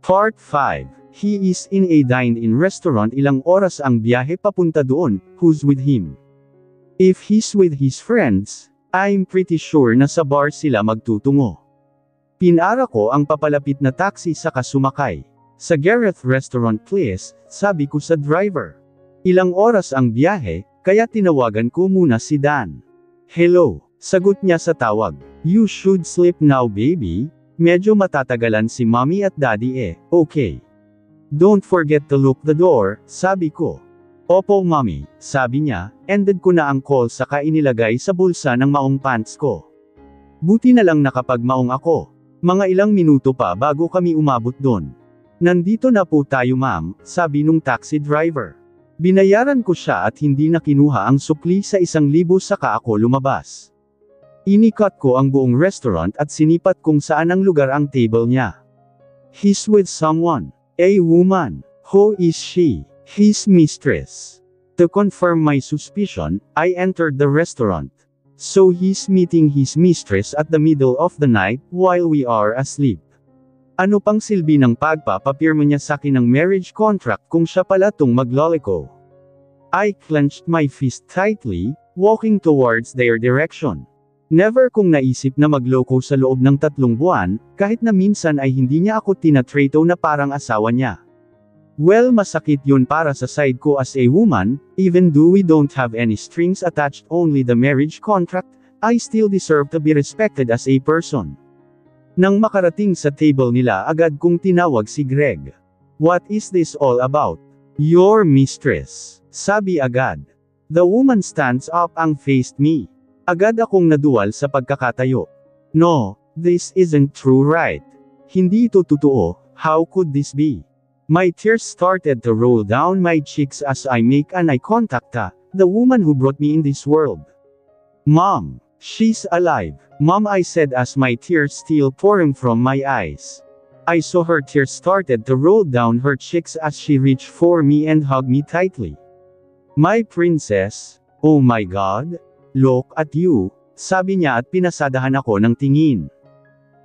Part 5. He is in a dine-in restaurant. Ilang oras ang biyahe papunta doon, who's with him? If he's with his friends, I'm pretty sure na sa bar sila magtutungo. Pinara ko ang papalapit na taxi saka sumakay. Sa Gareth Restaurant please, sabi ko sa driver. Ilang oras ang biyahe, kaya tinawagan ko muna si Dan. Hello, sagot niya sa tawag. You should sleep now baby, medyo matatagalan si mommy at daddy okay. Don't forget to lock the door, sabi ko. Opo mommy, sabi niya, ended ko na ang call saka inilagay sa bulsa ng maong pants ko. Buti na lang nakapagmaong ako. Mga ilang minuto pa bago kami umabot doon. Nandito na po tayo ma'am, sabi nung taxi driver. Binayaran ko siya at hindi na kinuha ang sukli sa 1,000 saka ako lumabas. Inikat ko ang buong restaurant at sinipat kung saan ang lugar ang table niya. He's with someone. A woman. Who is she? His mistress. To confirm my suspicion, I entered the restaurant. So he's meeting his mistress at the middle of the night, while we are asleep. Ano pang silbi ng pagpapapirma niya sa akin ng marriage contract kung siya pala tong magloloko? I clenched my fist tightly, walking towards their direction. Never kong naisip na magloko sa loob ng 3 buwan, kahit na minsan ay hindi niya ako tinatrato na parang asawa niya. Well, masakit yun para sa side ko as a woman, even though we don't have any strings attached, only the marriage contract, I still deserve to be respected as a person. Nang makarating sa table nila agad kong tinawag si Greg. What is this all about? Your mistress, sabi agad. The woman stands up and faced me. Agad akong naduwal sa pagkakatayo. No, this isn't true right? Hindi ito totoo, how could this be? My tears started to roll down my cheeks as I make an eye contact the woman who brought me in this world. Mom, she's alive, Mom, I said as my tears still pouring from my eyes. I saw her tears started to roll down her cheeks as she reached for me and hugged me tightly. My princess, oh my God. Look at you, sabi niya at pinasadahan ako ng tingin.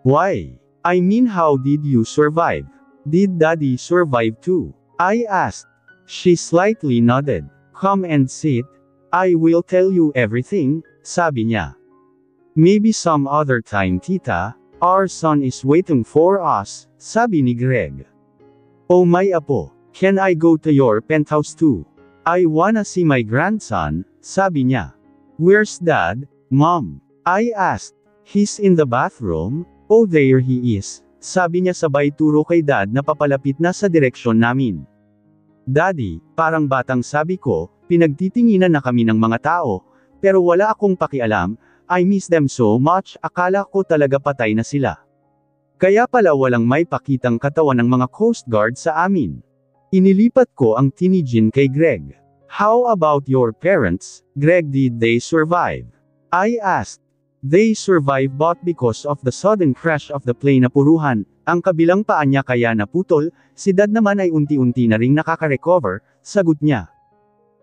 Why? I mean how did you survive? Did daddy survive too? I asked. She slightly nodded. Come and sit. I will tell you everything, sabi niya. Maybe some other time tita, our son is waiting for us, sabi ni Greg. Oh my apo, can I go to your penthouse too? I wanna see my grandson, sabi niya. Where's dad, mom? I asked. He's in the bathroom. Oh there he is, sabi niya sabay turo kay dad na papalapit na sa direksyon namin. Daddy, parang batang sabi ko, pinagtitinginan na kami ng mga tao, pero wala akong pakialam, I miss them so much, akala ko talaga patay na sila. Kaya pala walang may pakitang katawan ng mga Coast Guard sa amin. Inilipat ko ang tinigin kay Greg. How about your parents, Greg, did they survive? I asked. They survived but because of the sudden crash of the plane napuruhan, ang kabilang paa niya kaya naputol, si dad naman ay unti-unti na ring nakaka-recover, sagot niya.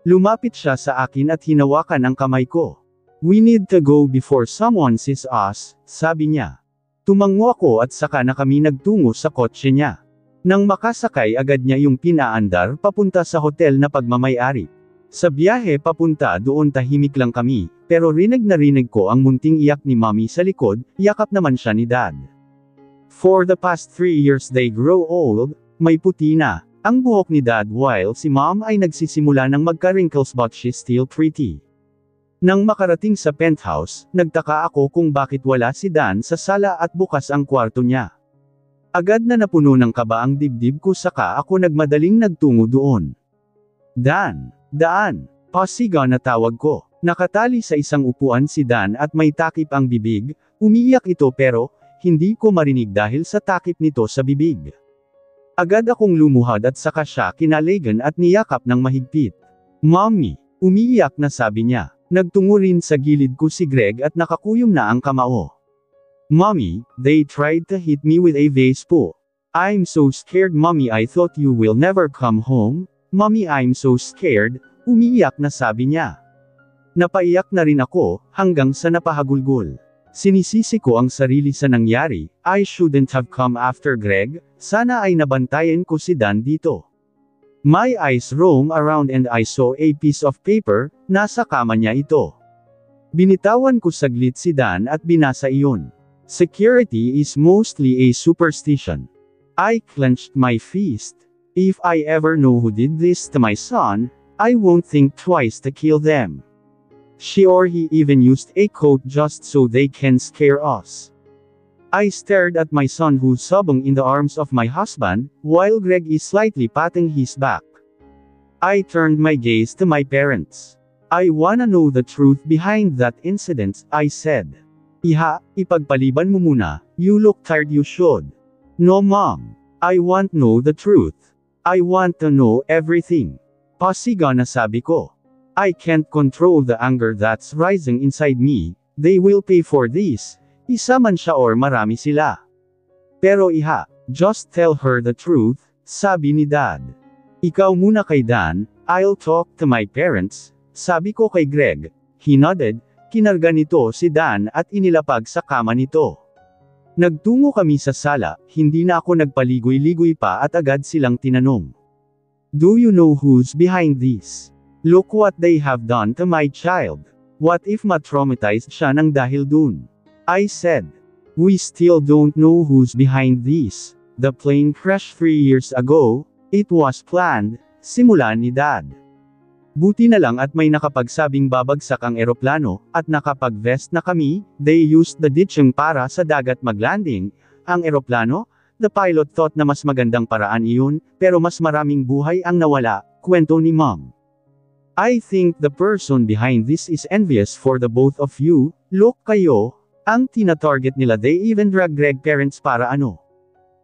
Lumapit siya sa akin at hinawakan ang kamay ko. We need to go before someone sees us, sabi niya. Tumango ako at saka na kami nagtungo sa kotse niya. Nang makasakay agad niya yung pinaandar papunta sa hotel na pagmamay-ari. Sa biyahe papunta doon tahimik lang kami, pero rinig na rinig ko ang munting iyak ni mommy sa likod, yakap naman siya ni dad. For the past 3 years they grow old, may puti na, ang buhok ni dad while si mom ay nagsisimula ng magka-wrinkles but she's still pretty. Nang makarating sa penthouse, nagtaka ako kung bakit wala si Dan sa sala at bukas ang kwarto niya. Agad na napuno ng kaba ang dibdib ko saka ako nagmadaling nagtungo doon. Daan, pasigaw na tawag ko. Nakatali sa isang upuan si Dan at may takip ang bibig, umiiyak ito pero, hindi ko marinig dahil sa takip nito sa bibig. Agad akong lumuhad at saka siya kinaligan at niyakap ng mahigpit. Mommy, umiiyak na sabi niya. Nagtungo rin sa gilid ko si Greg at nakakuyom na ang kamao. Mommy, they tried to hit me with a vase po. I'm so scared mommy, I thought you will never come home. Mommy, I'm so scared, umiiyak na sabi niya. Napaiyak na rin ako, hanggang sa napahagulgol. Sinisisi ko ang sarili sa nangyari, I shouldn't have come after Greg, sana ay nabantayan ko si Dan dito. My eyes roam around and I saw a piece of paper, nasa kama niya ito. Binitawan ko saglit si Dan at binasa iyon. Security is mostly a superstition. I clenched my fist. If I ever know who did this to my son, I won't think twice to kill them. She or he even used a coat just so they can scare us. I stared at my son who's sobbing in the arms of my husband, while Greg is slightly patting his back. I turned my gaze to my parents. I wanna know the truth behind that incident, I said. Iha, ipagpaliban mo muna, you look tired you should. No mom. I want know the truth. I want to know everything. Pasiga na sabi ko. I can't control the anger that's rising inside me, they will pay for this. Isa man siya or marami sila. Pero iha, just tell her the truth, sabi ni Dad. Ikaw muna kay Dan, I'll talk to my parents, sabi ko kay Greg. He nodded, kinarga nito si Dan at inilapag sa kama nito. Nagtungo kami sa sala, hindi na ako nagpaligoy-ligoy pa at agad silang tinanong. Do you know who's behind this? Look what they have done to my child. What if ma-traumatized siya nang dahil dun? I said. We still don't know who's behind this. The plane crashed 3 years ago, it was planned, simula ni Dad. Buti na lang at may nakapagsabing babagsak ang eroplano, at nakapag-vest na kami, they used the ditching para sa dagat maglanding. Ang eroplano? The pilot thought na mas magandang paraan iyon, pero mas maraming buhay ang nawala, kwento ni Mom. I think the person behind this is envious for the both of you, look kayo. Ang tina-target nila they even drag Greg parents para ano?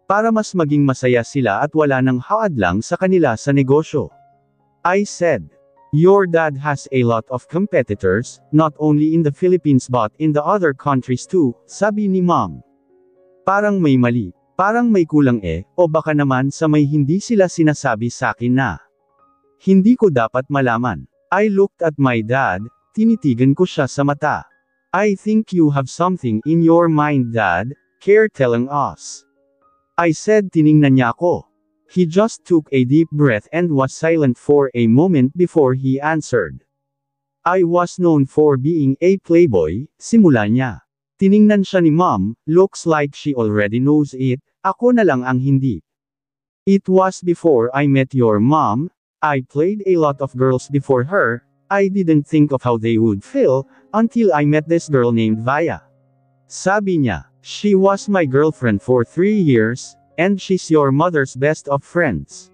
Para mas maging masaya sila at wala nang haadlang sa kanila sa negosyo. I said. Your dad has a lot of competitors, not only in the Philippines but in the other countries too, sabi ni Mom. Parang may mali, parang may kulang o baka naman sa may hindi sila sinasabi sakin na. Hindi ko dapat malaman. I looked at my dad, tinitigan ko siya sa mata. I think you have something in your mind Dad, care telling us. I said tiningnan niya ako. He just took a deep breath and was silent for a moment before he answered. I was known for being a playboy, simula niya. Tiningnan siya ni Mom, looks like she already knows it, ako na lang ang hindi. It was before I met your mom, I played a lot of girls before her, I didn't think of how they would feel, until I met this girl named Vaya. Sabi niya, she was my girlfriend for 3 years, and she's your mother's best of friends.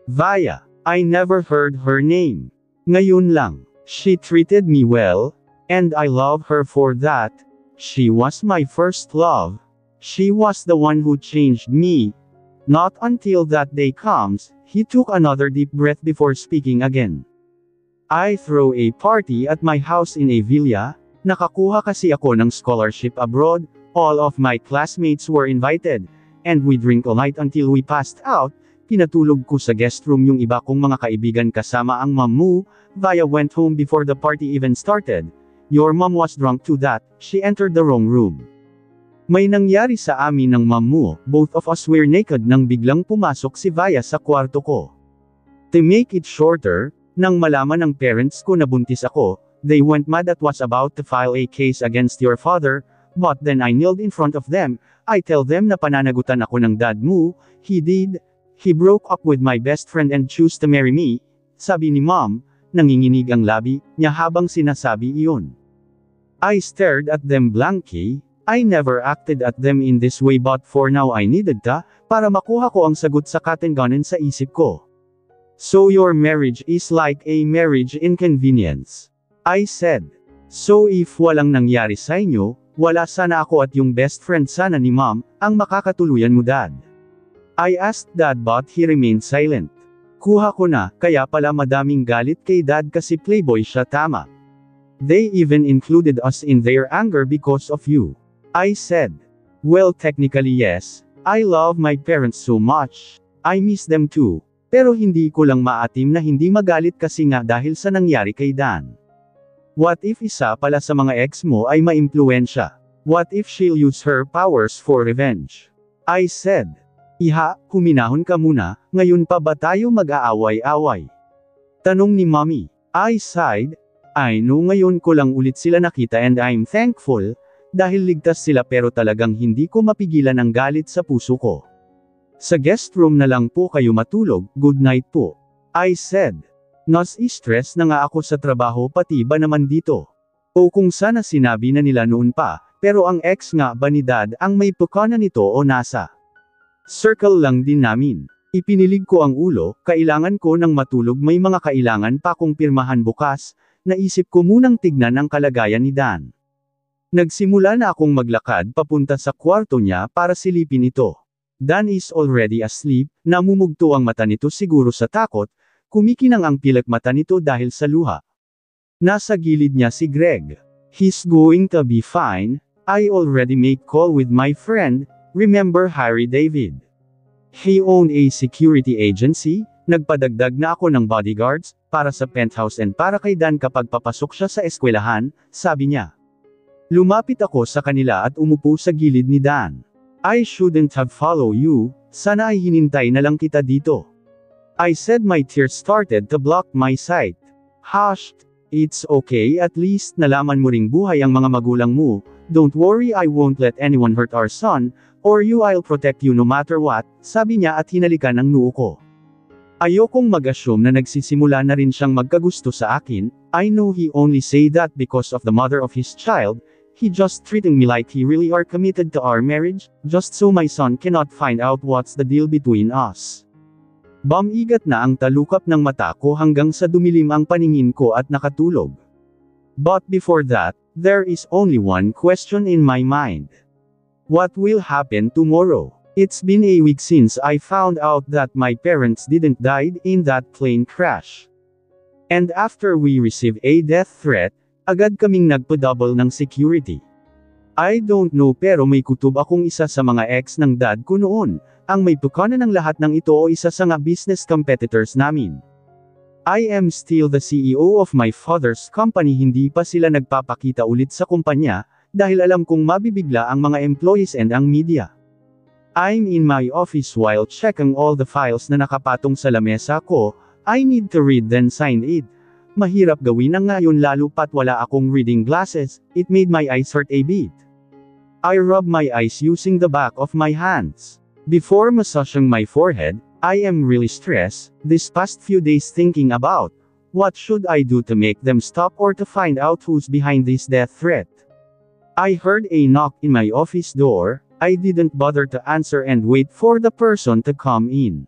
Vaya, I never heard her name. Ngayon lang, she treated me well, and I love her for that. She was my first love. She was the one who changed me. Not until that day comes, he took another deep breath before speaking again. I throw a party at my house in a villa, nakakuha kasi ako ng scholarship abroad, all of my classmates were invited, and we drink all night until we passed out, pinatulog ko sa guest room yung iba kong mga kaibigan kasama ang mom mo, Vaya went home before the party even started. Your mom was drunk to that, she entered the wrong room. May nangyari sa amin ng mom mo, both of us were naked nang biglang pumasok si Vaya sa kwarto ko. To make it shorter, nang malaman ng parents ko na buntis ako, they went mad at was about to file a case against your father, but then I kneeled in front of them, I tell them na pananagutan ako ng dad mo, he did, he broke up with my best friend and chose to marry me, sabi ni Mom, nanginginig ang labi niya habang sinasabi iyon. I stared at them blankly, I never acted at them in this way but for now I needed to, para makuha ko ang sagot sa katenganan sa isip ko. So your marriage is like a marriage inconvenience. I said. So if walang nangyari sa inyo, wala sana ako at yung best friend sana ni Mom, ang makakatuluyan mo Dad. I asked Dad but he remained silent. Kuha ko na, kaya pala madaming galit kay Dad kasi playboy siya tama. They even included us in their anger because of you. I said. Well technically yes, I love my parents so much, I miss them too. Pero hindi ko lang maatim na hindi magalit kasi nga dahil sa nangyari kay Dan. What if isa pala sa mga ex mo ay maimpluwensya? What if she'll use her powers for revenge? I said. Iha, huminahon ka muna, ngayon pa ba tayo mag-aaway-away? Tanong ni Mommy. I sighed. I know ngayon ko lang ulit sila nakita and I'm thankful, dahil ligtas sila pero talagang hindi ko mapigilan ang galit sa puso ko. Sa guest room na lang po kayo matulog, good night po. I said. Nas-stress na nga ako sa trabaho pati ba naman dito? O kung sana sinabi na nila noon pa, pero ang ex nga ba ni Dad ang may pukana nito o nasa circle lang din namin. Ipinilig ko ang ulo, kailangan ko ng matulog, may mga kailangan pa kong pirmahan bukas, naisip ko munang tignan ang kalagayan ni Dan. Nagsimula na akong maglakad papunta sa kwarto niya para silipin ito. Dan is already asleep, namumugto ang mata nito siguro sa takot, kumikinang ang pilak mata nito dahil sa luha. Nasa gilid niya si Greg. He's going to be fine. I already made call with my friend, remember Harry David? He owned a security agency, nagpadagdag na ako ng bodyguards, para sa penthouse and para kay Dan kapag papasok siya sa eskwelahan, sabi niya. Lumapit ako sa kanila at umupo sa gilid ni Dan. I shouldn't have followed you, sana ay hinintay na lang kita dito. I said, my tears started to block my sight. Hushed. It's okay, at least nalaman mo ring buhay ang mga magulang mo. Don't worry, I won't let anyone hurt our son, or you, I'll protect you no matter what, sabi niya at hinalikan ang noo ko. Ayokong mag-assume na nagsisimula na rin siyang magkagusto sa akin. I know he only say that because of the mother of his child. He just treating me like he really are committed to our marriage, just so my son cannot find out what's the deal between us. Bumigat na ang talukap ng mata ko hanggang sa dumilim ang paningin ko at nakatulog. But before that, there is only one question in my mind. What will happen tomorrow? It's been a week since I found out that my parents didn't die in that plane crash. And after we received a death threat, agad kaming nagpa-double ng security. I don't know pero may kutob akong isa sa mga ex ng dad ko noon, ang may pukana ng lahat ng ito o isa sa nga business competitors namin. I am still the CEO of my father's company, hindi pa sila nagpapakita ulit sa kumpanya, dahil alam kong mabibigla ang mga employees and ang media. I'm in my office while checking all the files na nakapatong sa lamesa ko, I need to read then sign it. Mahirap gawin ang ngayon lalo pat wala akong reading glasses, it made my eyes hurt a bit. I rub my eyes using the back of my hands. Before massaging my forehead, I am really stressed, this past few days thinking about, what should I do to make them stop or to find out who's behind this death threat. I heard a knock in my office door, I didn't bother to answer and wait for the person to come in.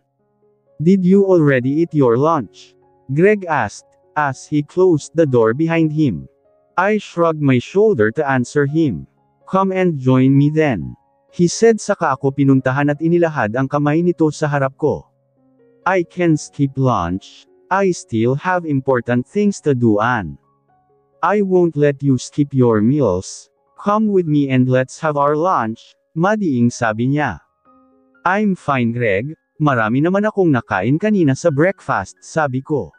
Did you already eat your lunch? Greg asked, as he closed the door behind him. I shrugged my shoulder to answer him. Come and join me then. He said saka ako pinuntahan at inilahad ang kamay nito sa harap ko. I can skip lunch. I still have important things to do, Anne. I won't let you skip your meals. Come with me and let's have our lunch, madiing sabi niya. I'm fine, Greg. Marami naman akong nakain kanina sa breakfast, sabi ko.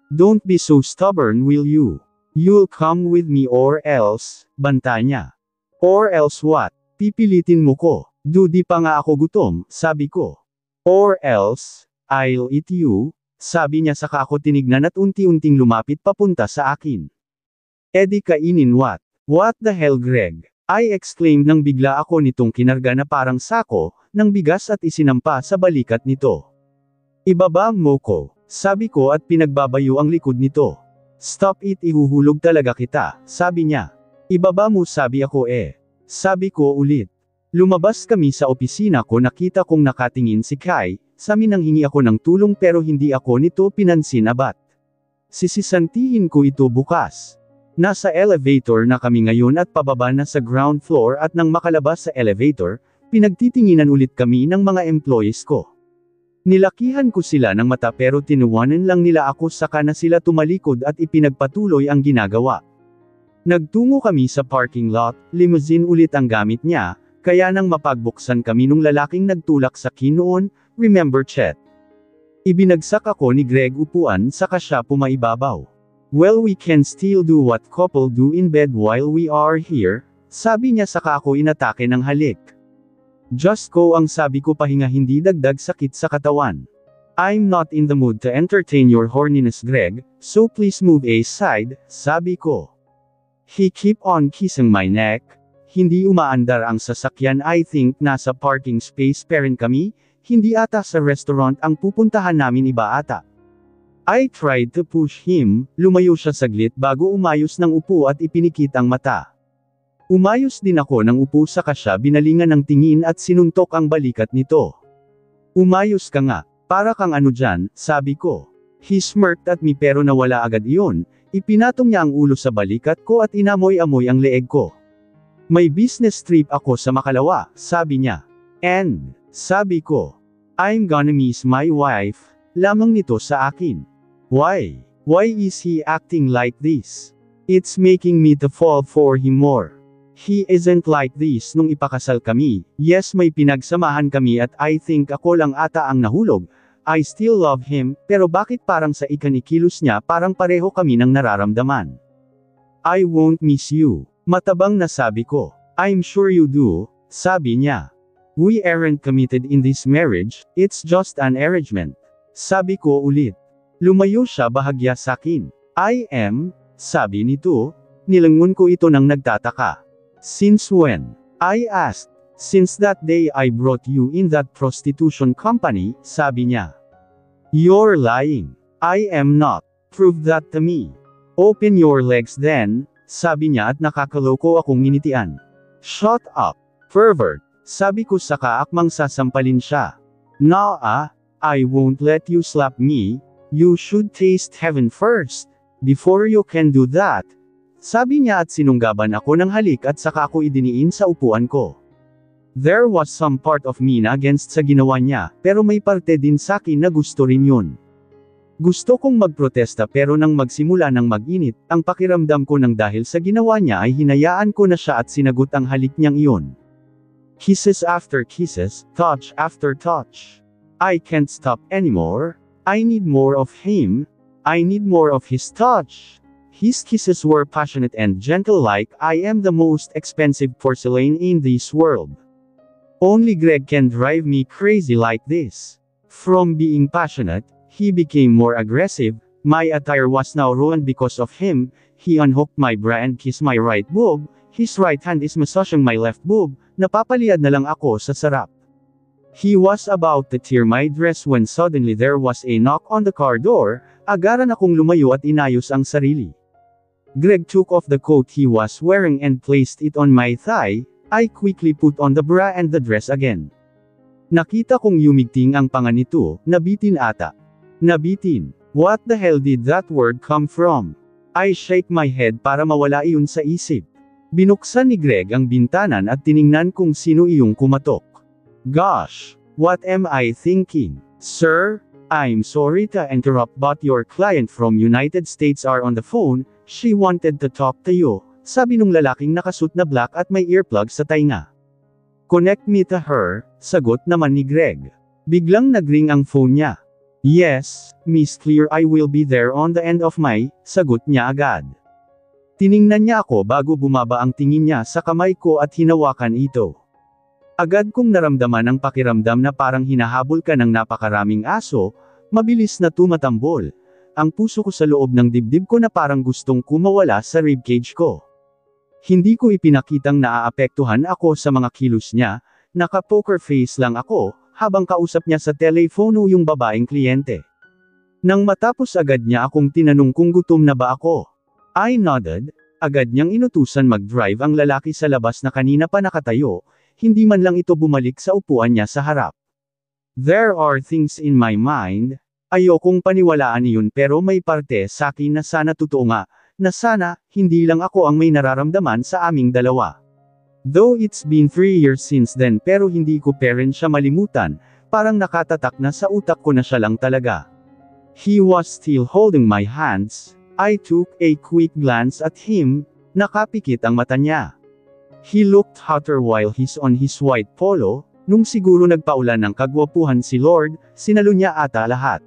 Don't be so stubborn, will you? You'll come with me or else, banta niya. Or else what? Pipilitin mo ko. Di pa nga ako gutom, sabi ko. Or else, I'll eat you, sabi niya saka ako tinignan at unti-unting lumapit papunta sa akin. Edi kainin what? What the hell, Greg? I exclaimed nang bigla ako nitong kinarga na parang sako, ng bigas at isinampa sa balikat nito. Ibaba mo ko, sabi ko at pinagbabayo ang likod nito. Stop it, ihuhulog talaga kita, sabi niya. Ibaba mo, sabi ako Sabi ko ulit. Lumabas kami sa opisina ko, nakita kong nakatingin si Kai, samin nang hingi ako ng tulong pero hindi ako nito pinansin abat. Sisisantihin ko ito bukas. Nasa elevator na kami ngayon at pababa na sa ground floor at nang makalabas sa elevator, pinagtitinginan ulit kami ng mga employees ko. Nilakihan ko sila ng mata pero tinuwanan lang nila ako saka na sila tumalikod at ipinagpatuloy ang ginagawa. Nagtungo kami sa parking lot, limousine ulit ang gamit niya, kaya nang mapagbuksan kami nung lalaking nagtulak sa kinoon, remember Chet. Ibinagsak ako ni Greg upuan saka siya pumaibabaw. Well, we can still do what couple do in bed while we are here, Sabi niya saka ako inatake ng halik. Just go ang sabi ko pahinga hindi dagdag sakit sa katawan. I'm not in the mood to entertain your horniness Greg, so please move aside, sabi ko. He keep on kissing my neck. Hindi umaandar ang sasakyan I think nasa parking space pa rin kami, hindi ata sa restaurant ang pupuntahan namin iba ata. I tried to push him, lumayo siya saglit bago umayos ng upo at ipinikit ang mata. Umayos din ako ng upo saka siya binalingan ng tingin at sinuntok ang balikat nito. Umayos ka nga, para kang ano dyan, sabi ko. He smirked at me pero nawala agad iyon, ipinatong niya ang ulo sa balikat ko at inamoy-amoy ang leeg ko. May business trip ako sa Makalawa, sabi niya. And, sabi ko, I'm gonna miss my wife, lamang nito sa akin. Why? Why is he acting like this? It's making me to fall for him more. He isn't like this nung ipakasal kami, yes may pinagsamahan kami at I think ako lang ata ang nahulog, I still love him, pero bakit parang sa ikanikilos niya parang pareho kami ng nararamdaman? I won't miss you, matabang na sabi ko. I'm sure you do, sabi niya. We aren't committed in this marriage, it's just an arrangement. Sabi ko ulit. Lumayo siya bahagya sakin. I am, sabi nito, nilangon ko ito nang nagtataka. Since when? I asked. Since that day I brought you in that prostitution company, sabi niya. You're lying. I am not. Prove that to me. Open your legs then, sabi niya at nakakaloko akong nginitian. Shut up, pervert, sabi ko saka akmang sasampalin siya. Nah, I won't let you slap me, you should taste heaven first, before you can do that. Sabi niya at sinunggaban ako ng halik at saka ako idiniin sa upuan ko. There was some part of me na against sa ginawa niya, pero may parte din sa akin na gusto rin yun. Gusto kong magprotesta pero nang magsimula ng mag-init, ang pakiramdam ko nang dahil sa ginawa niya ay hinayaan ko na siya at sinagot ang halik niyang iyon. Kisses after kisses, touch after touch. I can't stop anymore, I need more of him, I need more of his touch. His kisses were passionate and gentle like I am the most expensive porcelain in this world. Only Greg can drive me crazy like this. From being passionate, he became more aggressive, my attire was now ruined because of him, he unhooked my bra and kissed my right boob, his right hand is massaging my left boob, napapaliad na lang ako sa sarap. He was about to tear my dress when suddenly there was a knock on the car door, agaran akong lumayo at inayos ang sarili. Greg took off the coat he was wearing and placed it on my thigh, I quickly put on the bra and the dress again. Nakita kong yumigting ang panga nito, nabitin ata. Nabitin. What the hell did that word come from? I shake my head para mawala iyon sa isip. Binuksan ni Greg ang bintanan at tiningnan kung sino iyong kumatok. Gosh, what am I thinking? Sir, I'm sorry to interrupt but your client from United States are on the phone, she wanted to talk to you, sabi nung lalaking nakasuot na black at may earplug sa tainga. Connect me to her, sagot naman ni Greg. Biglang nagring ang phone niya. Yes, Miss Clear I will be there on the end of my, sagot niya agad. Tiningnan niya ako bago bumaba ang tingin niya sa kamay ko at hinawakan ito. Agad kong naramdaman ang pakiramdam na parang hinahabol ka ng napakaraming aso, mabilis na tumatambol. Ang puso ko sa loob ng dibdib ko na parang gustong kumawala sa ribcage ko. Hindi ko ipinakitang naaapektuhan ako sa mga kilos niya, naka-poker face lang ako, habang kausap niya sa telepono yung babaeng kliyente. Nang matapos agad niya akong tinanong kung gutom na ba ako. I nodded, agad niyang inutusan mag-drive ang lalaki sa labas na kanina pa nakatayo, hindi man lang ito bumalik sa upuan niya sa harap. There are things in my mind, ayokong paniwalaan iyon pero may parte sa akin na sana totoo nga, na sana, hindi lang ako ang may nararamdaman sa aming dalawa. Though it's been 3 years since then pero hindi ko pa rin siya malimutan, parang nakatatak na sa utak ko na siya lang talaga. He was still holding my hands, I took a quick glance at him, nakapikit ang mata niya. He looked hotter while he's on his white polo, nung siguro nagpaulan ng kagwapuhan si Lord, sinalo niya ata lahat.